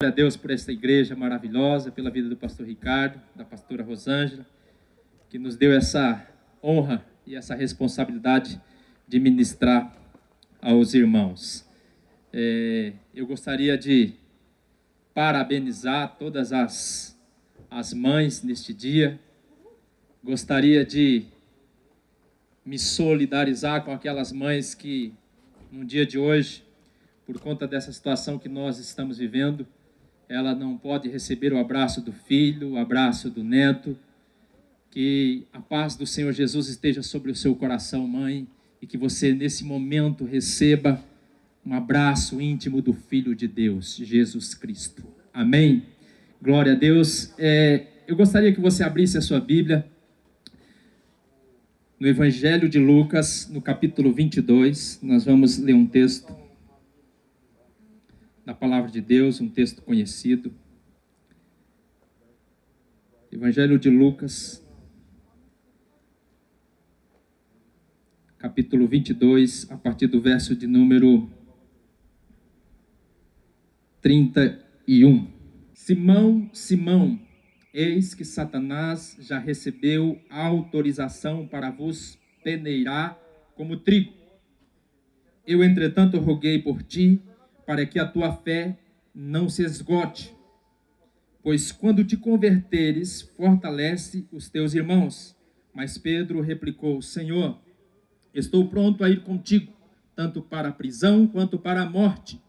Glória a Deus por esta igreja maravilhosa, pela vida do pastor Ricardo, da pastora Rosângela, que nos deu essa honra e essa responsabilidade de ministrar aos irmãos. Eu gostaria de parabenizar todas as mães neste dia. Gostaria de me solidarizar com aquelas mães que, no dia de hoje, por conta dessa situação que nós estamos vivendo, ela não pode receber o abraço do filho, o abraço do neto. Que a paz do Senhor Jesus esteja sobre o seu coração, mãe, e que você, nesse momento, receba um abraço íntimo do Filho de Deus, Jesus Cristo. Amém? Glória a Deus. Eu gostaria que você abrisse a sua Bíblia no Evangelho de Lucas, no capítulo 22. Nós vamos ler um texto da Palavra de Deus, um texto conhecido. Evangelho de Lucas, capítulo 22, a partir do verso de número 31. Simão, Simão, eis que Satanás já recebeu a autorização para vos peneirar como trigo. Eu, entretanto, roguei por ti, para que a tua fé não se esgote. Pois quando te converteres, fortalece os teus irmãos. Mas Pedro replicou: Senhor, estou pronto a ir contigo, tanto para a prisão quanto para a morte.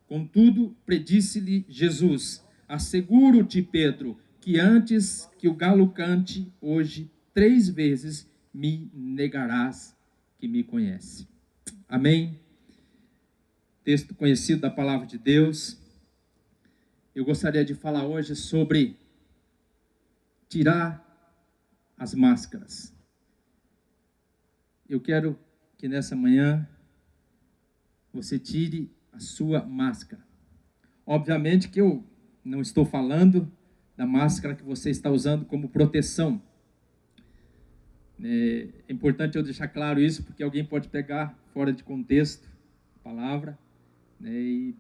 Contudo, predisse-lhe Jesus: asseguro-te, Pedro, que antes que o galo cante, hoje 3 vezes me negarás que me conhece. Amém? Texto conhecido da Palavra de Deus. Eu gostaria de falar hoje sobre tirar as máscaras. Eu quero que nessa manhã você tire a sua máscara. Obviamente que eu não estou falando da máscara que você está usando como proteção. É importante eu deixar claro isso, porque alguém pode pegar fora de contexto a palavra, e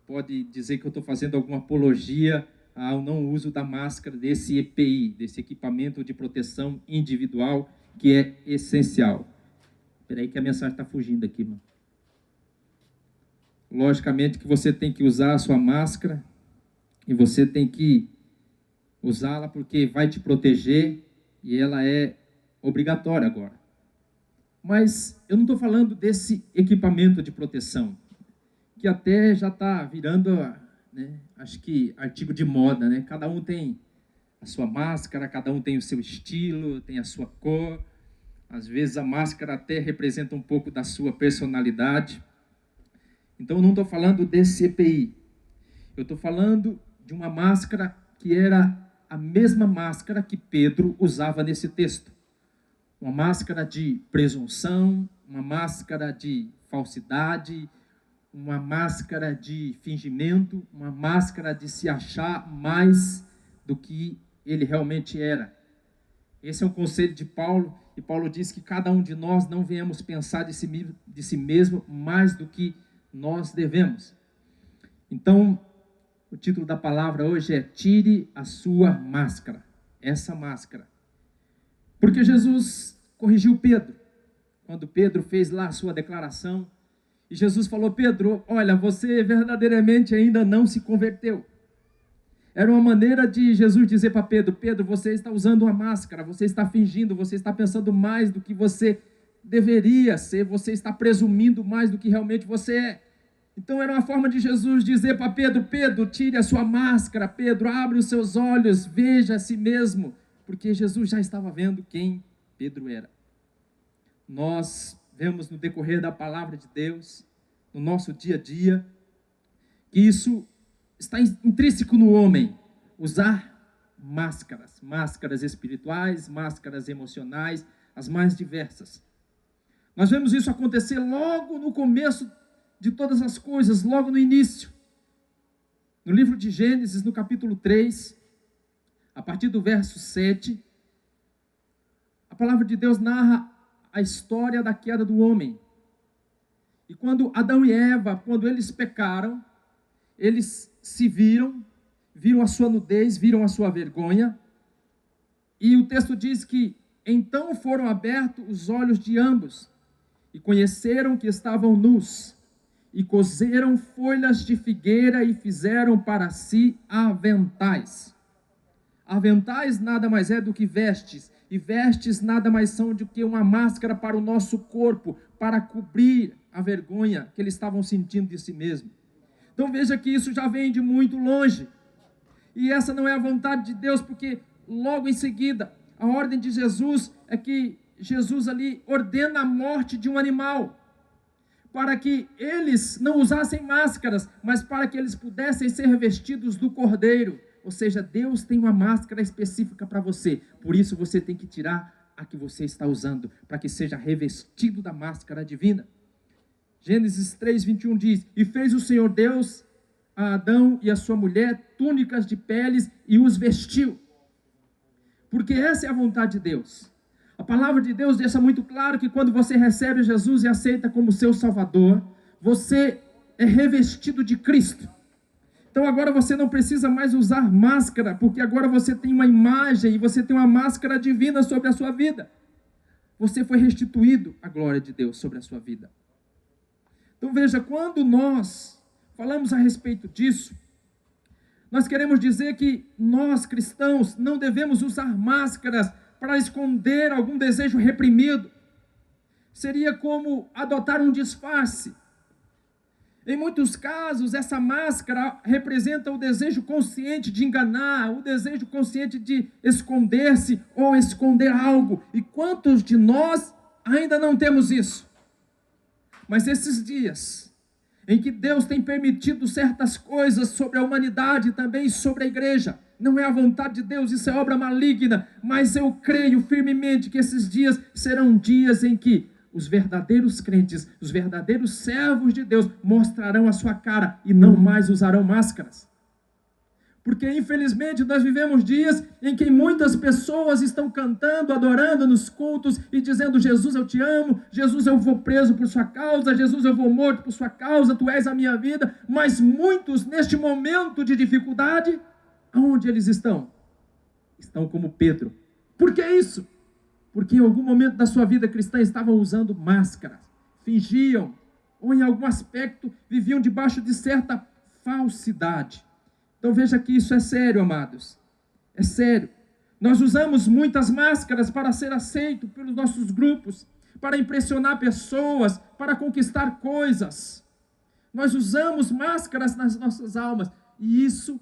pode dizer que eu estou fazendo alguma apologia ao não uso da máscara, desse EPI, desse equipamento de proteção individual, que é essencial. Espera aí que a mensagem está fugindo aqui, mano. Logicamente que você tem que usar a sua máscara, e você tem que usá-la porque vai te proteger, e ela é obrigatória agora. Mas eu não estou falando desse equipamento de proteção, que até já está virando, acho que artigo de moda, né? Cada um tem a sua máscara, cada um tem o seu estilo, tem a sua cor. Às vezes a máscara até representa um pouco da sua personalidade. Então eu não estou falando desse EPI. Eu estou falando de uma máscara que era a mesma máscara que Pedro usava nesse texto. Uma máscara de presunção, uma máscara de falsidade, uma máscara de fingimento, uma máscara de se achar mais do que ele realmente era. Esse é o conselho de Paulo, e Paulo diz que cada um de nós não venhamos pensar de si mesmo mais do que nós devemos. Então, o título da palavra hoje é: tire a sua máscara, essa máscara. Porque Jesus corrigiu Pedro, quando Pedro fez lá a sua declaração. E Jesus falou: Pedro, olha, você verdadeiramente ainda não se converteu. Era uma maneira de Jesus dizer para Pedro: Pedro, você está usando uma máscara, você está fingindo, você está pensando mais do que você deveria ser, você está presumindo mais do que realmente você é. Então era uma forma de Jesus dizer para Pedro: Pedro, tire a sua máscara, Pedro, abre os seus olhos, veja a si mesmo, porque Jesus já estava vendo quem Pedro era. Nós vemos no decorrer da palavra de Deus, no nosso dia a dia, que isso está intrínseco no homem, usar máscaras espirituais, máscaras emocionais, as mais diversas. Nós vemos isso acontecer logo no começo de todas as coisas, logo no início. No livro de Gênesis, no capítulo 3, a partir do verso 7, a palavra de Deus narra a história da queda do homem. E quando Adão e Eva, quando eles pecaram, eles se viram a sua nudez, viram a sua vergonha, e o texto diz que então foram abertos os olhos de ambos, e conheceram que estavam nus, e coseram folhas de figueira e fizeram para si aventais. Aventais nada mais é do que vestes, e vestes nada mais são do que uma máscara para o nosso corpo, para cobrir a vergonha que eles estavam sentindo de si mesmo. Então veja que isso já vem de muito longe, e essa não é a vontade de Deus, porque logo em seguida, a ordem de Jesus é que Jesus ali ordena a morte de um animal, para que eles não usassem máscaras, mas para que eles pudessem ser revestidos do Cordeiro. Ou seja, Deus tem uma máscara específica para você, por isso você tem que tirar a que você está usando, para que seja revestido da máscara divina. Gênesis 3:21 diz: e fez o Senhor Deus a Adão e a sua mulher túnicas de peles e os vestiu, porque essa é a vontade de Deus. A palavra de Deus deixa muito claro que quando você recebe Jesus e aceita como seu Salvador, você é revestido de Cristo. Então agora você não precisa mais usar máscara, porque agora você tem uma imagem e você tem uma máscara divina sobre a sua vida. Você foi restituído à glória de Deus sobre a sua vida. Então veja, quando nós falamos a respeito disso, nós queremos dizer que nós cristãos não devemos usar máscaras para esconder algum desejo reprimido. Seria como adotar um disfarce. Em muitos casos, essa máscara representa o desejo consciente de enganar, o desejo consciente de esconder-se ou esconder algo. E quantos de nós ainda não temos isso? Mas esses dias em que Deus tem permitido certas coisas sobre a humanidade e também sobre a igreja, não é a vontade de Deus, isso é obra maligna, mas eu creio firmemente que esses dias serão dias em que os verdadeiros crentes, os verdadeiros servos de Deus mostrarão a sua cara e não mais usarão máscaras. Porque infelizmente nós vivemos dias em que muitas pessoas estão cantando, adorando nos cultos e dizendo: Jesus, eu te amo, Jesus, eu vou preso por sua causa, Jesus, eu vou morto por sua causa, tu és a minha vida. Mas muitos neste momento de dificuldade, aonde eles estão? Estão como Pedro. Por que isso? Porque em algum momento da sua vida cristã estavam usando máscaras, fingiam, ou em algum aspecto viviam debaixo de certa falsidade. Então veja que isso é sério, amados, é sério. Nós usamos muitas máscaras para ser aceito pelos nossos grupos, para impressionar pessoas, para conquistar coisas. Nós usamos máscaras nas nossas almas, e isso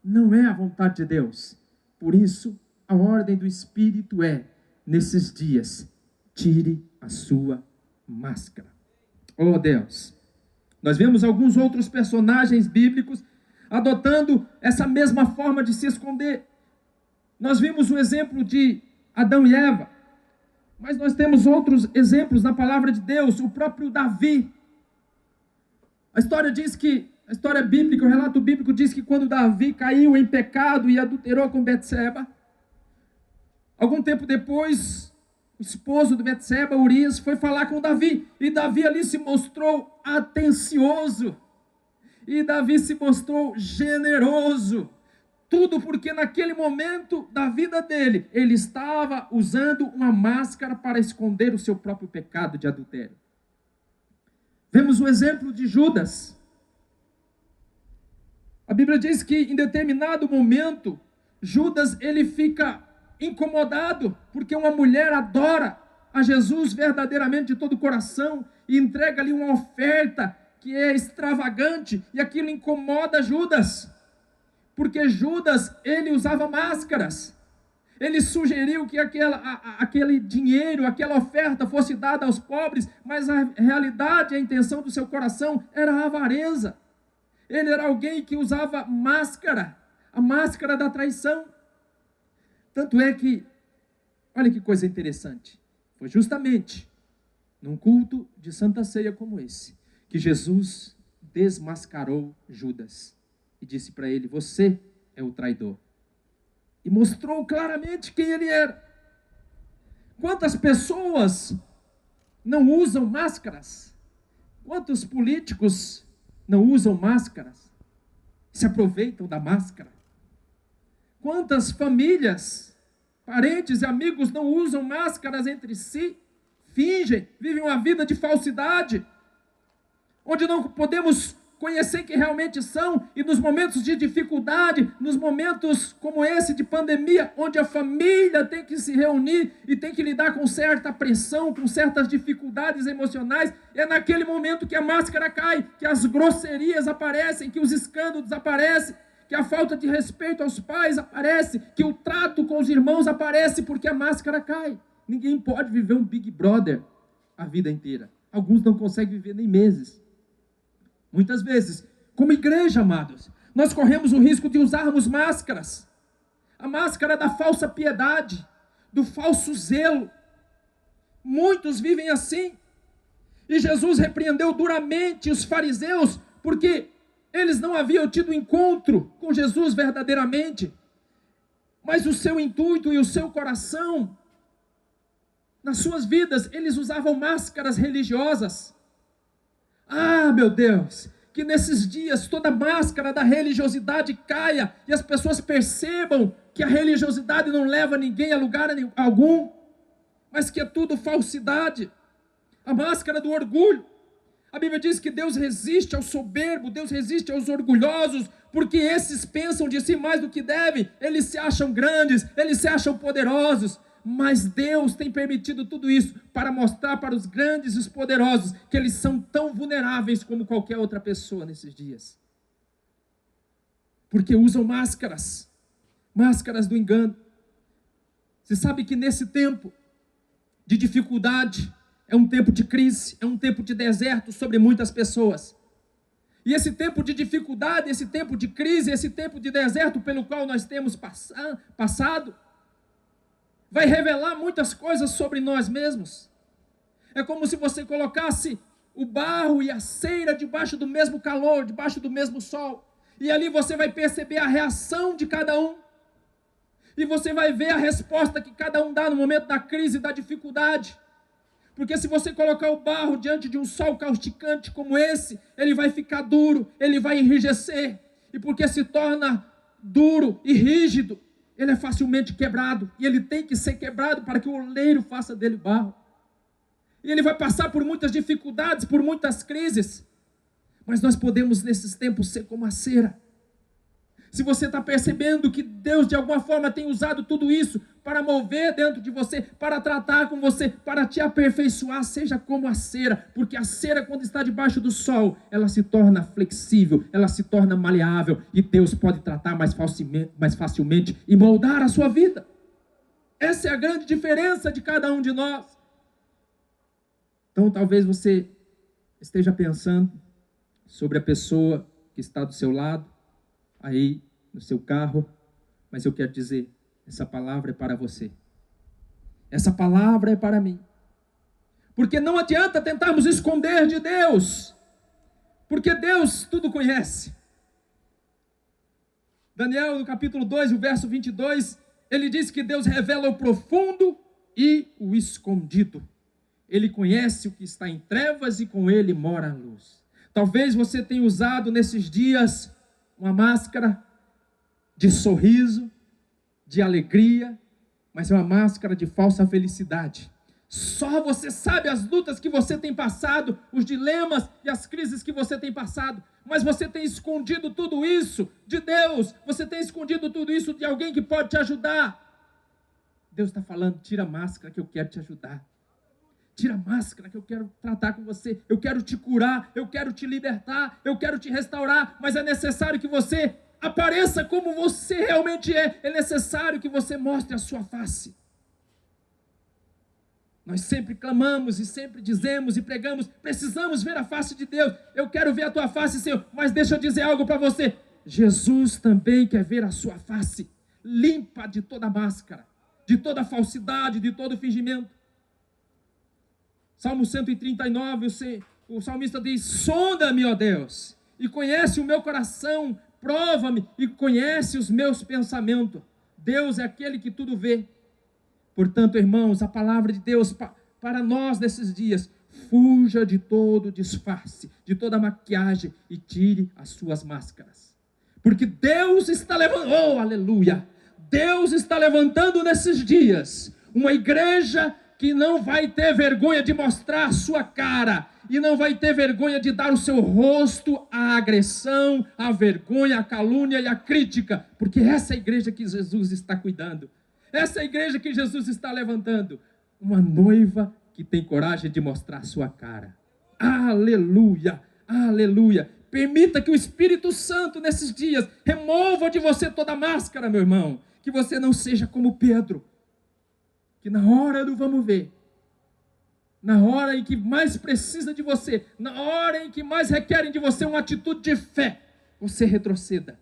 não é a vontade de Deus. Por isso, a ordem do Espírito é: nesses dias, tire a sua máscara. Oh Deus, nós vemos alguns outros personagens bíblicos adotando essa mesma forma de se esconder. Nós vimos o exemplo de Adão e Eva, mas nós temos outros exemplos na palavra de Deus. O próprio Davi. A história bíblica, o relato bíblico diz que quando Davi caiu em pecado e adulterou com Betseba, algum tempo depois, o esposo de Betseba, Urias, foi falar com Davi, e Davi ali se mostrou atencioso, e Davi se mostrou generoso, tudo porque naquele momento da vida dele, ele estava usando uma máscara para esconder o seu próprio pecado de adultério. Vemos o exemplo de Judas. A Bíblia diz que em determinado momento, Judas ele fica incomodado, porque uma mulher adora a Jesus verdadeiramente de todo o coração, e entrega ali uma oferta que é extravagante, e aquilo incomoda Judas, porque Judas, ele usava máscaras. Ele sugeriu que aquele dinheiro, aquela oferta fosse dada aos pobres, mas a realidade, a intenção do seu coração era a avareza. Ele era alguém que usava máscara, a máscara da traição. Tanto é que, olha que coisa interessante, foi justamente num culto de Santa Ceia como esse, que Jesus desmascarou Judas e disse para ele: você é o traidor. E mostrou claramente quem ele era. Quantas pessoas não usam máscaras? Quantos políticos não usam máscaras? se aproveitam da máscara. Quantas famílias, parentes e amigos não usam máscaras entre si, fingem, vivem uma vida de falsidade, onde não podemos conhecer quem realmente são, e nos momentos de dificuldade, nos momentos como esse de pandemia, onde a família tem que se reunir e tem que lidar com certa pressão, com certas dificuldades emocionais, é naquele momento que a máscara cai, que as grosserias aparecem, que os escândalos aparecem, que a falta de respeito aos pais aparece, que o trato com os irmãos aparece, porque a máscara cai. Ninguém pode viver um Big Brother a vida inteira. Alguns não conseguem viver nem meses. Muitas vezes, como igreja, amados, nós corremos o risco de usarmos máscaras. A máscara da falsa piedade, do falso zelo. Muitos vivem assim. E Jesus repreendeu duramente os fariseus, porque eles não haviam tido encontro com Jesus verdadeiramente. Mas o seu intuito e o seu coração, nas suas vidas, eles usavam máscaras religiosas. Ah, meu Deus, que nesses dias toda máscara da religiosidade caia e as pessoas percebam que a religiosidade não leva ninguém a lugar algum, mas que é tudo falsidade. A máscara do orgulho. A Bíblia diz que Deus resiste ao soberbo, Deus resiste aos orgulhosos, porque esses pensam de si mais do que devem, eles se acham grandes, eles se acham poderosos. Mas Deus tem permitido tudo isso para mostrar para os grandes e os poderosos que eles são tão vulneráveis como qualquer outra pessoa nesses dias. Porque usam máscaras, máscaras do engano. Você sabe que nesse tempo de dificuldade, é um tempo de crise, é um tempo de deserto sobre muitas pessoas. E esse tempo de dificuldade, esse tempo de crise, esse tempo de deserto pelo qual nós temos passado, vai revelar muitas coisas sobre nós mesmos. É como se você colocasse o barro e a cera debaixo do mesmo calor, debaixo do mesmo sol. E ali você vai perceber a reação de cada um. E você vai ver a resposta que cada um dá no momento da crise, da dificuldade. Porque se você colocar o barro diante de um sol causticante como esse, ele vai ficar duro, ele vai enrijecer. E porque se torna duro e rígido, ele é facilmente quebrado, e ele tem que ser quebrado para que o oleiro faça dele barro. E ele vai passar por muitas dificuldades, por muitas crises, mas nós podemos nesses tempos ser como a cera. Se você está percebendo que Deus de alguma forma tem usado tudo isso para mover dentro de você, para tratar com você, para te aperfeiçoar, seja como a cera, porque a cera, quando está debaixo do sol, ela se torna flexível, ela se torna maleável, e Deus pode tratar mais facilmente e moldar a sua vida. Essa é a grande diferença de cada um de nós. Então talvez você esteja pensando sobre a pessoa que está do seu lado, aí no seu carro, mas eu quero dizer, essa palavra é para você. Essa palavra é para mim. Porque não adianta tentarmos esconder de Deus, porque Deus tudo conhece. Daniel, no capítulo 2, o verso 22, ele diz que Deus revela o profundo e o escondido. Ele conhece o que está em trevas e com ele mora a luz. Talvez você tenha usado nesses dias uma máscara de sorriso, de alegria, mas é uma máscara de falsa felicidade. Só você sabe as lutas que você tem passado, os dilemas e as crises que você tem passado, mas você tem escondido tudo isso de Deus, você tem escondido tudo isso de alguém que pode te ajudar. Deus está falando, tira a máscara que eu quero te ajudar. Tira a máscara que eu quero tratar com você, eu quero te curar, eu quero te libertar, eu quero te restaurar, mas é necessário que você apareça como você realmente é necessário que você mostre a sua face. Nós sempre clamamos e sempre dizemos e pregamos, precisamos ver a face de Deus, eu quero ver a tua face, Senhor, mas deixa eu dizer algo para você, Jesus também quer ver a sua face, limpa de toda máscara, de toda falsidade, de todo fingimento. Salmo 139, o salmista diz, sonda-me, ó Deus, e conhece o meu coração, prova-me e conhece os meus pensamentos. Deus é aquele que tudo vê. Portanto, irmãos, a palavra de Deus para nós nesses dias, fuja de todo disfarce, de toda maquiagem e tire as suas máscaras. Porque Deus está levantando, oh, aleluia, Deus está levantando nesses dias uma igreja que não vai ter vergonha de mostrar a sua cara, e não vai ter vergonha de dar o seu rosto à agressão, à vergonha, à calúnia e à crítica, porque essa é a igreja que Jesus está cuidando, essa é a igreja que Jesus está levantando, uma noiva que tem coragem de mostrar a sua cara. Aleluia, aleluia. Permita que o Espírito Santo nesses dias remova de você toda a máscara, meu irmão, que você não seja como Pedro, que na hora do vamos ver, na hora em que mais precisa de você, na hora em que mais requerem de você uma atitude de fé, você retroceda.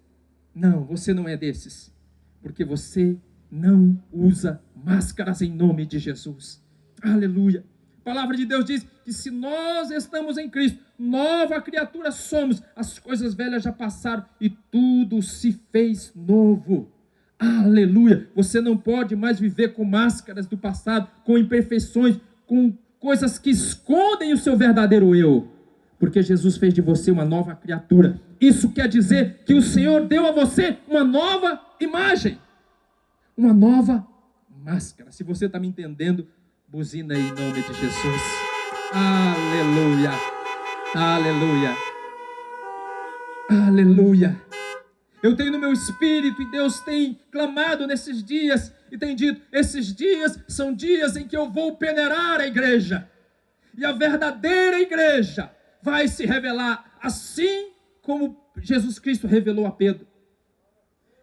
Não, você não é desses, porque você não usa máscaras em nome de Jesus. Aleluia. A palavra de Deus diz que se nós estamos em Cristo, nova criatura somos, as coisas velhas já passaram e tudo se fez novo. Aleluia. Você não pode mais viver com máscaras do passado, com imperfeições, com coisas que escondem o seu verdadeiro eu, porque Jesus fez de você uma nova criatura. Isso quer dizer que o Senhor deu a você uma nova imagem, uma nova máscara. Se você está me entendendo, buzina aí em nome de Jesus. Aleluia, aleluia, aleluia. Eu tenho no meu espírito, e Deus tem clamado nesses dias, e tem dito, esses dias são dias em que eu vou peneirar a igreja, e a verdadeira igreja vai se revelar, assim como Jesus Cristo revelou a Pedro.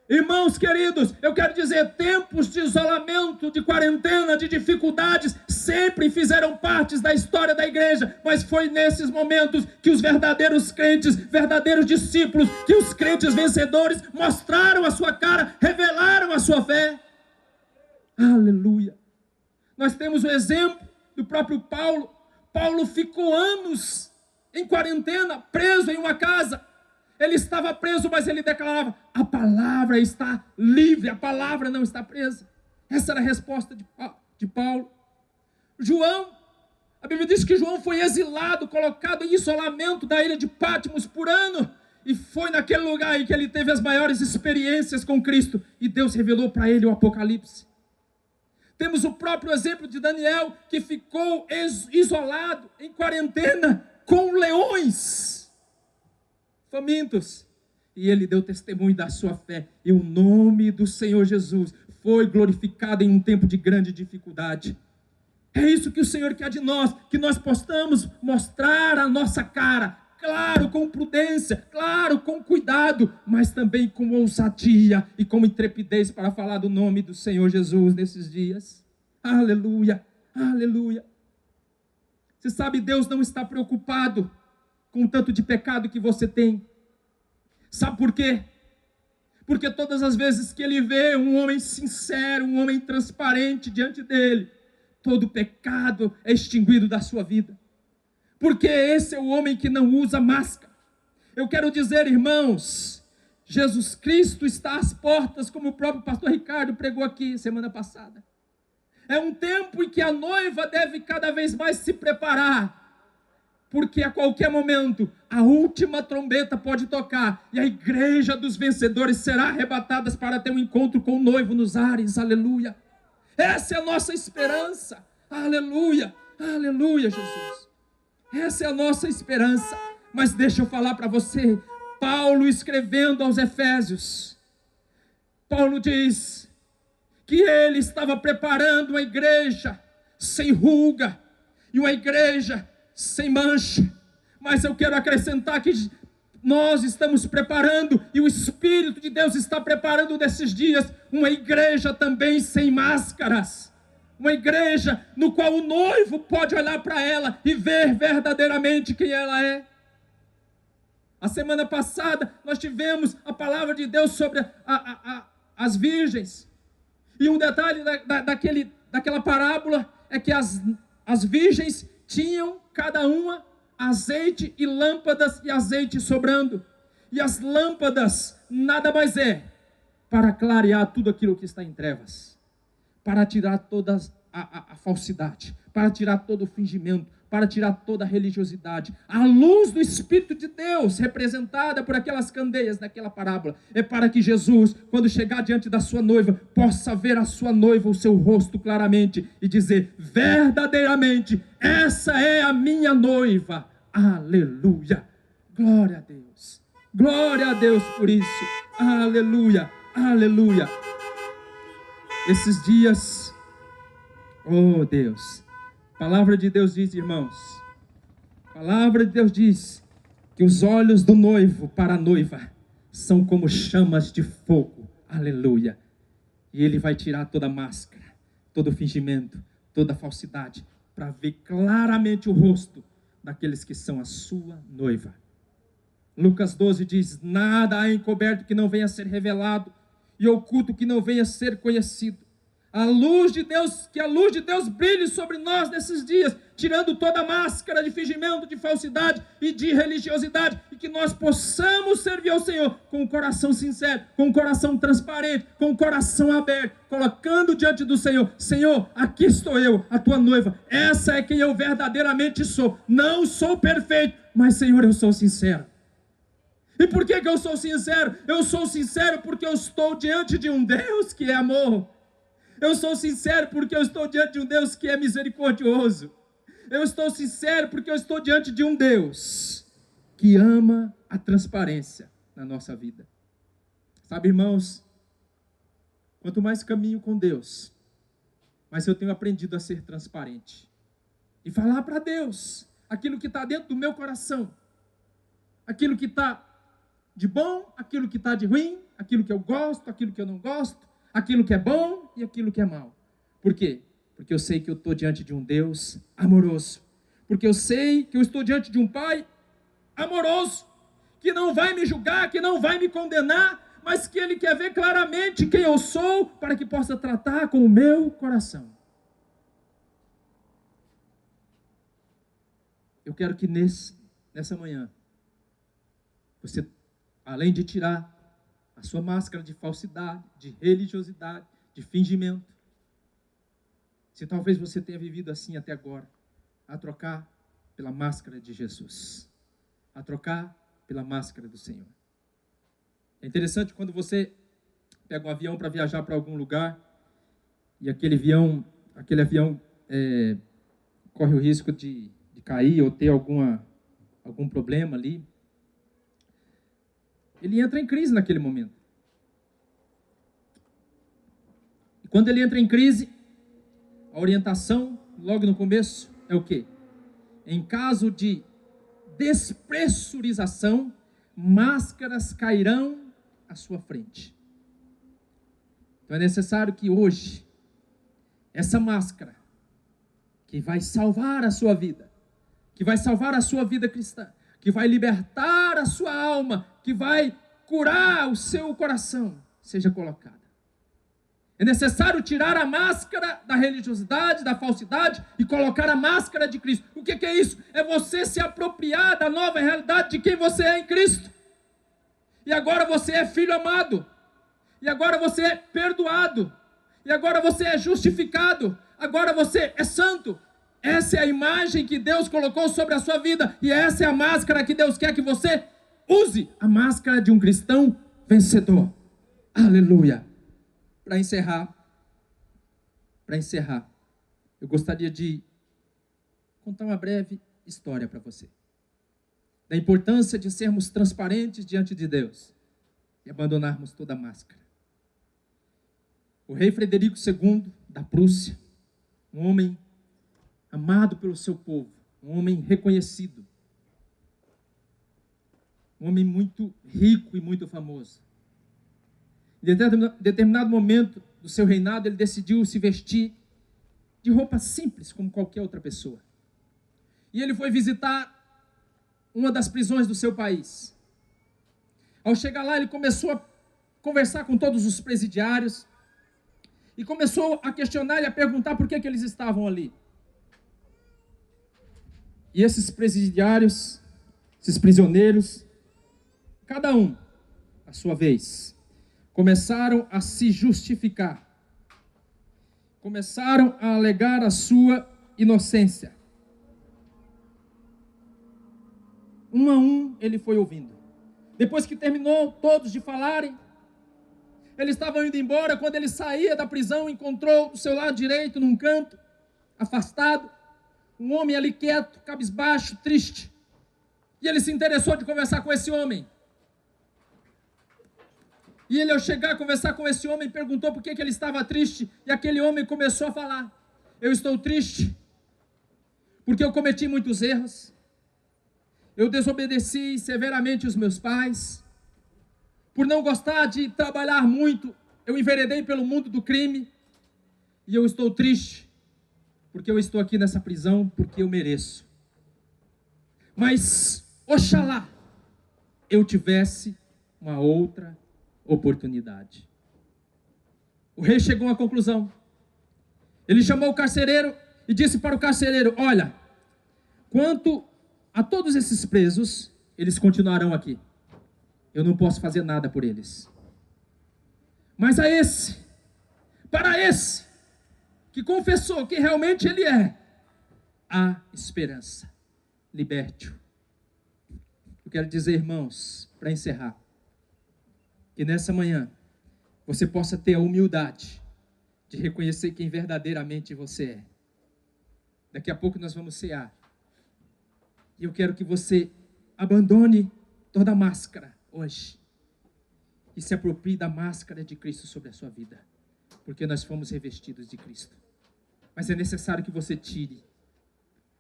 Irmãos queridos, eu quero dizer, tempos de isolamento, de quarentena, de dificuldades, sempre fizeram parte da história da igreja, mas foi nesses momentos que os verdadeiros crentes, verdadeiros discípulos, que os crentes vencedores mostraram a sua cara, revelaram a sua fé. Aleluia. Nós temos o exemplo do próprio Paulo. Paulo ficou anos em quarentena, preso em uma casa. Ele estava preso, mas ele declarava, a palavra está livre, a palavra não está presa. Essa era a resposta de Paulo. João, a Bíblia diz que João foi exilado, colocado em isolamento da ilha de Patmos por ano, e foi naquele lugar em que ele teve as maiores experiências com Cristo, e Deus revelou para ele o Apocalipse. Temos o próprio exemplo de Daniel, que ficou isolado, em quarentena, com leões famintos, e ele deu testemunho da sua fé, e o nome do Senhor Jesus foi glorificado em um tempo de grande dificuldade. É isso que o Senhor quer de nós, que nós possamos mostrar a nossa cara, claro, com prudência, claro, com cuidado, mas também com ousadia e com intrepidez para falar do nome do Senhor Jesus nesses dias. Aleluia, aleluia. Você sabe, Deus não está preocupado com o tanto de pecado que você tem. Sabe por quê? Porque todas as vezes que ele vê um homem sincero, um homem transparente diante dele, todo pecado é extinguido da sua vida. Porque esse é o homem que não usa máscara. Eu quero dizer, irmãos, Jesus Cristo está às portas, como o próprio pastor Ricardo pregou aqui semana passada. É um tempo em que a noiva deve cada vez mais se preparar, porque a qualquer momento a última trombeta pode tocar e a igreja dos vencedores será arrebatada para ter um encontro com o noivo nos ares. Aleluia. Essa é a nossa esperança. Aleluia, aleluia, Jesus. Essa é a nossa esperança. Mas deixa eu falar para você, Paulo escrevendo aos Efésios, Paulo diz que ele estava preparando uma igreja sem ruga e uma igreja sem mancha. Mas eu quero acrescentar que nós estamos preparando, e o Espírito de Deus está preparando nesses dias, uma igreja também sem máscaras, uma igreja no qual o noivo pode olhar para ela e ver verdadeiramente quem ela é. A semana passada nós tivemos a palavra de Deus sobre as virgens, e um detalhe daquela parábola é que as virgens tinham cada uma azeite e lâmpadas, e azeite sobrando, e as lâmpadas nada mais é para clarear tudo aquilo que está em trevas, para tirar toda a falsidade, para tirar todo o fingimento, para tirar toda a religiosidade. A luz do Espírito de Deus, representada por aquelas candeias naquela parábola, é para que Jesus, quando chegar diante da sua noiva, possa ver a sua noiva, o seu rosto claramente, e dizer: verdadeiramente, essa é a minha noiva. Aleluia! Glória a Deus! Glória a Deus por isso! Aleluia! Aleluia! Esses dias, oh Deus, a palavra de Deus diz, irmãos, a palavra de Deus diz que os olhos do noivo para a noiva são como chamas de fogo. Aleluia! E ele vai tirar toda a máscara, todo o fingimento, toda a falsidade, para ver claramente o rosto daqueles que são a sua noiva. Lucas 12 diz: nada há encoberto que não venha a ser revelado, e oculto que não venha a ser conhecido. A luz de Deus, que a luz de Deus brilhe sobre nós nesses dias, tirando toda a máscara de fingimento, de falsidade e de religiosidade, e que nós possamos servir ao Senhor com o coração sincero, com o coração transparente, com o coração aberto, colocando diante do Senhor: Senhor, aqui estou eu, a tua noiva, essa é quem eu verdadeiramente sou. Não sou perfeito, mas Senhor, eu sou sincero. E por que eu sou sincero? Eu sou sincero porque eu estou diante de um Deus que é amor. Eu sou sincero porque eu estou diante de um Deus que é misericordioso. Eu estou sincero porque eu estou diante de um Deus que ama a transparência na nossa vida. Sabe, irmãos, quanto mais caminho com Deus, mais eu tenho aprendido a ser transparente. E falar para Deus aquilo que está dentro do meu coração. Aquilo que está de bom, aquilo que está de ruim, aquilo que eu gosto, aquilo que eu não gosto, aquilo que é bom e aquilo que é mal. Por quê? Porque eu sei que eu estou diante de um Deus amoroso. Porque eu sei que eu estou diante de um Pai amoroso, que não vai me julgar, que não vai me condenar, mas que Ele quer ver claramente quem eu sou, para que possa tratar com o meu coração. Eu quero que nessa manhã, você, além de tirar a sua máscara de falsidade, de religiosidade, de fingimento, se talvez você tenha vivido assim até agora, a trocar pela máscara de Jesus, a trocar pela máscara do Senhor. É interessante quando você pega um avião para viajar para algum lugar, e aquele avião corre o risco de cair ou ter algum problema ali. Ele entra em crise naquele momento. E quando ele entra em crise, a orientação, logo no começo, é o quê? Em caso de despressurização, máscaras cairão à sua frente. Então é necessário que hoje, essa máscara, que vai salvar a sua vida, que vai salvar a sua vida cristã, que vai libertar a sua alma, que vai curar o seu coração, seja colocada. É necessário tirar a máscara da religiosidade, da falsidade e colocar a máscara de Cristo. O que é isso? É você se apropriar da nova realidade de quem você é em Cristo. E agora você é filho amado. E agora você é perdoado. E agora você é justificado. Agora você é santo. Essa é a imagem que Deus colocou sobre a sua vida. E essa é a máscara que Deus quer que você use. A máscara de um cristão vencedor. Aleluia. Para encerrar, eu gostaria de contar uma breve história para você. Da importância de sermos transparentes diante de Deus. E abandonarmos toda a máscara. O rei Frederico II da Prússia, um homem amado pelo seu povo, um homem reconhecido, um homem muito rico e muito famoso. Em determinado momento do seu reinado, ele decidiu se vestir de roupa simples, como qualquer outra pessoa. E ele foi visitar uma das prisões do seu país. Ao chegar lá, ele começou a conversar com todos os presidiários e começou a questionar e a perguntar por que eles estavam ali. E esses presidiários, esses prisioneiros, cada um, à sua vez, começaram a se justificar. Começaram a alegar a sua inocência. Um a um ele foi ouvindo. Depois que terminou todos de falarem, eles estavam indo embora. Quando ele saía da prisão, encontrou do seu lado direito, num canto, afastado, um homem ali quieto, cabisbaixo, triste. E ele se interessou de conversar com esse homem. E ele, ao chegar a conversar com esse homem, perguntou por que ele estava triste. E aquele homem começou a falar: eu estou triste porque eu cometi muitos erros. Eu desobedeci severamente os meus pais. Por não gostar de trabalhar muito, eu enveredei pelo mundo do crime. E eu estou triste porque eu estou aqui nessa prisão porque eu mereço. Mas, oxalá, eu tivesse uma outra oportunidade. O rei chegou à conclusão. Ele chamou o carcereiro e disse para o carcereiro: olha, quanto a todos esses presos, eles continuarão aqui. Eu não posso fazer nada por eles. Mas a esse, para esse, que confessou que realmente ele é, há esperança. Liberte-o. Eu quero dizer, irmãos, para encerrar, que nessa manhã você possa ter a humildade de reconhecer quem verdadeiramente você é. Daqui a pouco nós vamos cear. E eu quero que você abandone toda a máscara hoje e se aproprie da máscara de Cristo sobre a sua vida, porque nós fomos revestidos de Cristo. Mas é necessário que você tire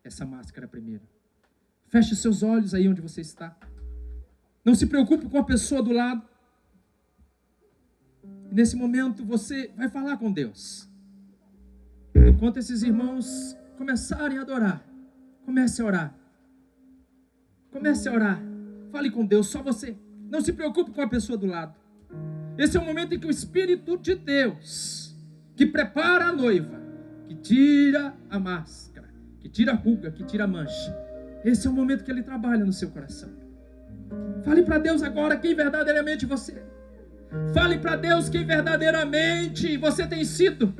essa máscara primeiro. Feche os seus olhos aí onde você está. Não se preocupe com a pessoa do lado. Nesse momento você vai falar com Deus. Enquanto esses irmãos começarem a adorar, comece a orar. Comece a orar. Fale com Deus, só você. Não se preocupe com a pessoa do lado. Esse é o momento em que o Espírito de Deus, que prepara a noiva, que tira a máscara, que tira a ruga, que tira a mancha, esse é o momento que Ele trabalha no seu coração. Fale para Deus agora quem verdadeiramente você é. Fale para Deus quem verdadeiramente você tem sido.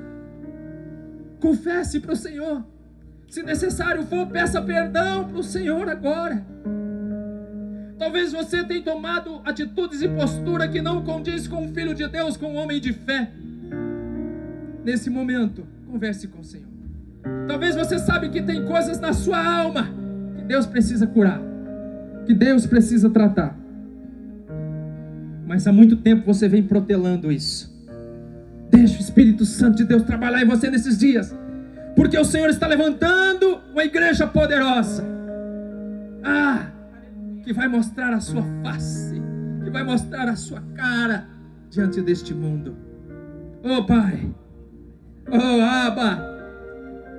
Confesse para o Senhor. Se necessário for, peça perdão para o Senhor agora. Talvez você tenha tomado atitudes e postura que não condiz com o Filho de Deus, com o homem de fé. Nesse momento, converse com o Senhor. Talvez você sabe que tem coisas na sua alma que Deus precisa curar, que Deus precisa tratar. Mas há muito tempo você vem protelando isso. Deixe o Espírito Santo de Deus trabalhar em você nesses dias, porque o Senhor está levantando uma igreja poderosa. Que vai mostrar a sua face, que vai mostrar a sua cara diante deste mundo. Oh Pai, oh Abba,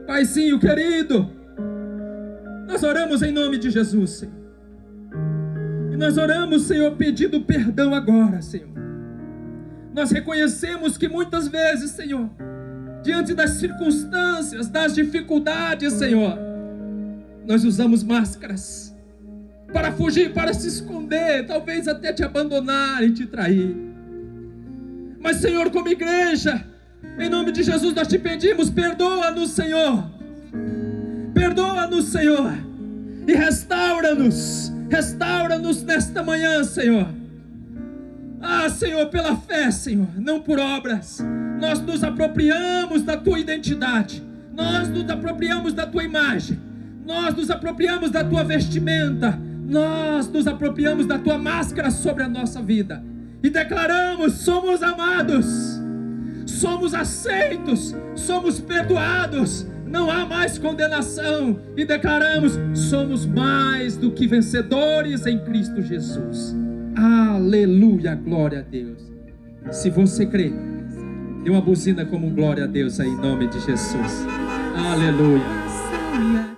Paizinho querido, nós oramos em nome de Jesus, Senhor. E nós oramos, Senhor, pedindo perdão agora, Senhor. Nós reconhecemos que muitas vezes, Senhor, diante das circunstâncias, das dificuldades, Senhor, nós usamos máscaras para fugir, para se esconder, talvez até te abandonar e te trair. Mas, Senhor, como igreja, em nome de Jesus nós te pedimos, perdoa-nos, Senhor. Perdoa-nos, Senhor, e restaura-nos nesta manhã, Senhor. Senhor, pela fé, Senhor, não por obras. Nós nos apropriamos da tua identidade, nós nos apropriamos da tua imagem, nós nos apropriamos da tua vestimenta, nós nos apropriamos da tua máscara sobre a nossa vida e declaramos: somos amados, somos aceitos, somos perdoados, não há mais condenação, e declaramos: somos mais do que vencedores em Cristo Jesus. Aleluia, glória a Deus. Se você crê, dê uma buzina como glória a Deus aí, em nome de Jesus. Aleluia.